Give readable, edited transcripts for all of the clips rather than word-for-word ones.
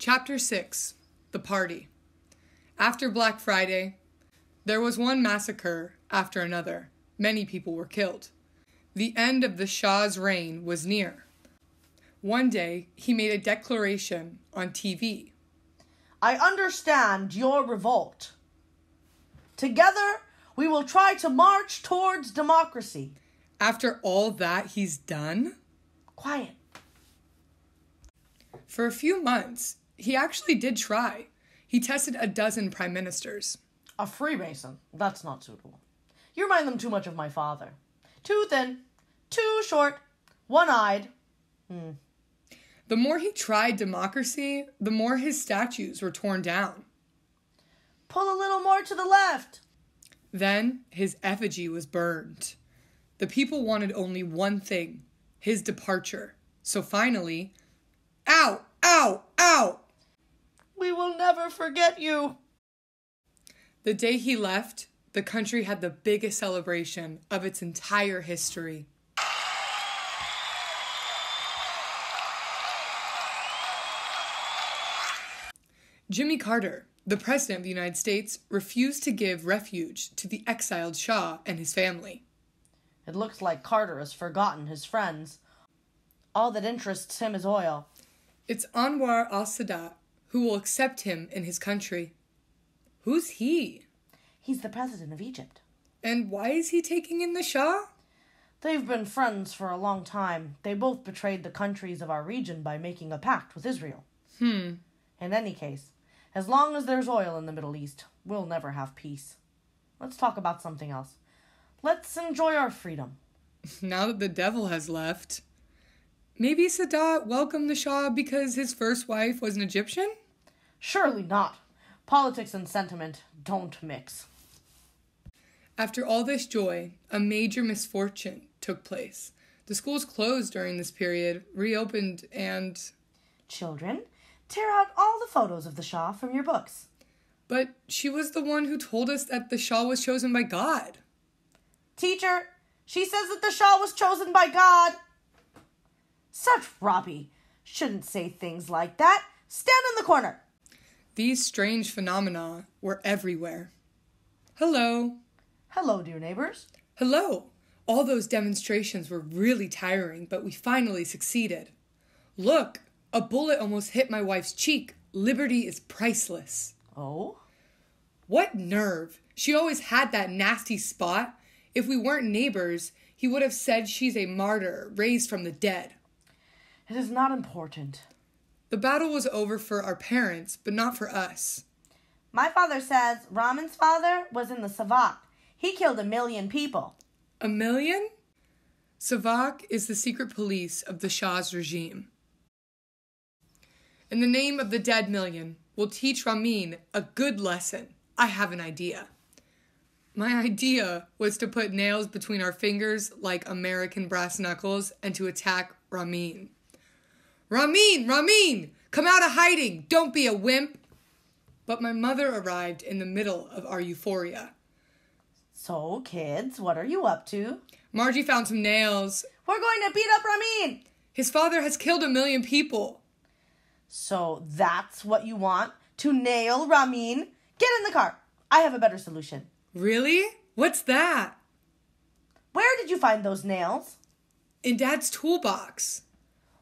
Chapter 6. The Party. After Black Friday, there was one massacre after another. Many people were killed. The end of the Shah's reign was near. One day, he made a declaration on TV. I understand your revolt. Together, we will try to march towards democracy. After all that he's done? Quiet. For a few months, he actually did try. He tested a dozen prime ministers. A Freemason. That's not suitable. You remind them too much of my father. Too thin, too short, one-eyed. The more he tried democracy, the more his statues were torn down. Pull a little more to the left. Then his effigy was burned. The people wanted only one thing, his departure. So finally, out, out, out! We will never forget you. The day he left, the country had the biggest celebration of its entire history. Jimmy Carter, the President of the United States, refused to give refuge to the exiled Shah and his family. It looks like Carter has forgotten his friends. All that interests him is oil. It's Anwar al-Sadat who will accept him in his country. Who's he? He's the president of Egypt. And why is he taking in the Shah? They've been friends for a long time. They both betrayed the countries of our region by making a pact with Israel. In any case, as long as there's oil in the Middle East, we'll never have peace. Let's talk about something else. Let's enjoy our freedom. Now that the devil has left. Maybe Sadat welcomed the Shah because his first wife was an Egyptian? Surely not. Politics and sentiment don't mix. After all this joy, a major misfortune took place. The schools closed during this period, reopened, and... Children, tear out all the photos of the Shah from your books. But she was the one who told us that the Shah was chosen by God. Teacher, she says that the Shah was chosen by God. Such Robbie. Shouldn't say things like that. Stand in the corner. These strange phenomena were everywhere. Hello. Hello, dear neighbors. Hello. All those demonstrations were really tiring, but we finally succeeded. Look, a bullet almost hit my wife's cheek. Liberty is priceless. Oh? What nerve. She always had that nasty spot. If we weren't neighbors, he would have said she's a martyr raised from the dead. It is not important. The battle was over for our parents, but not for us. My father says Raman's father was in the Savak. He killed 1 million people. 1 million? Savak is the secret police of the Shah's regime. In the name of the dead million, we'll teach Ramin a good lesson. I have an idea. My idea was to put nails between our fingers like American brass knuckles and to attack Ramin. Ramin! Ramin! Come out of hiding! Don't be a wimp! But my mother arrived in the middle of our euphoria. So, kids, what are you up to? Margie found some nails. We're going to beat up Ramin! His father has killed 1 million people. So that's what you want? To nail Ramin? Get in the car. I have a better solution. Really? What's that? Where did you find those nails? In Dad's toolbox.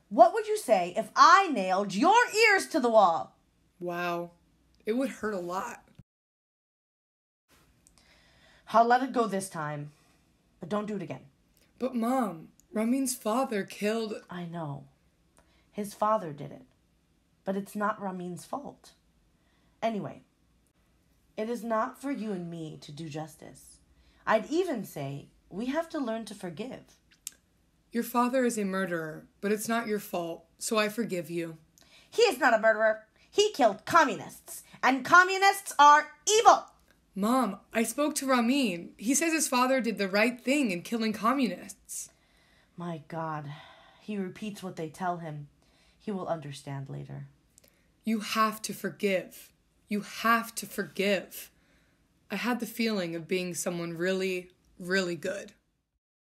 What would you say if I nailed your ears to the wall? Wow. It would hurt a lot. I'll let it go this time. But don't do it again. But Mom, Ramin's father killed... I know. His father did it. But it's not Ramin's fault. Anyway, it is not for you and me to do justice. I'd even say we have to learn to forgive. Your father is a murderer, but it's not your fault, so I forgive you. He is not a murderer. He killed communists, and communists are evil. Mom, I spoke to Ramin. He says his father did the right thing in killing communists. My God, he repeats what they tell him. He will understand later. You have to forgive. You have to forgive. I had the feeling of being someone really, really good.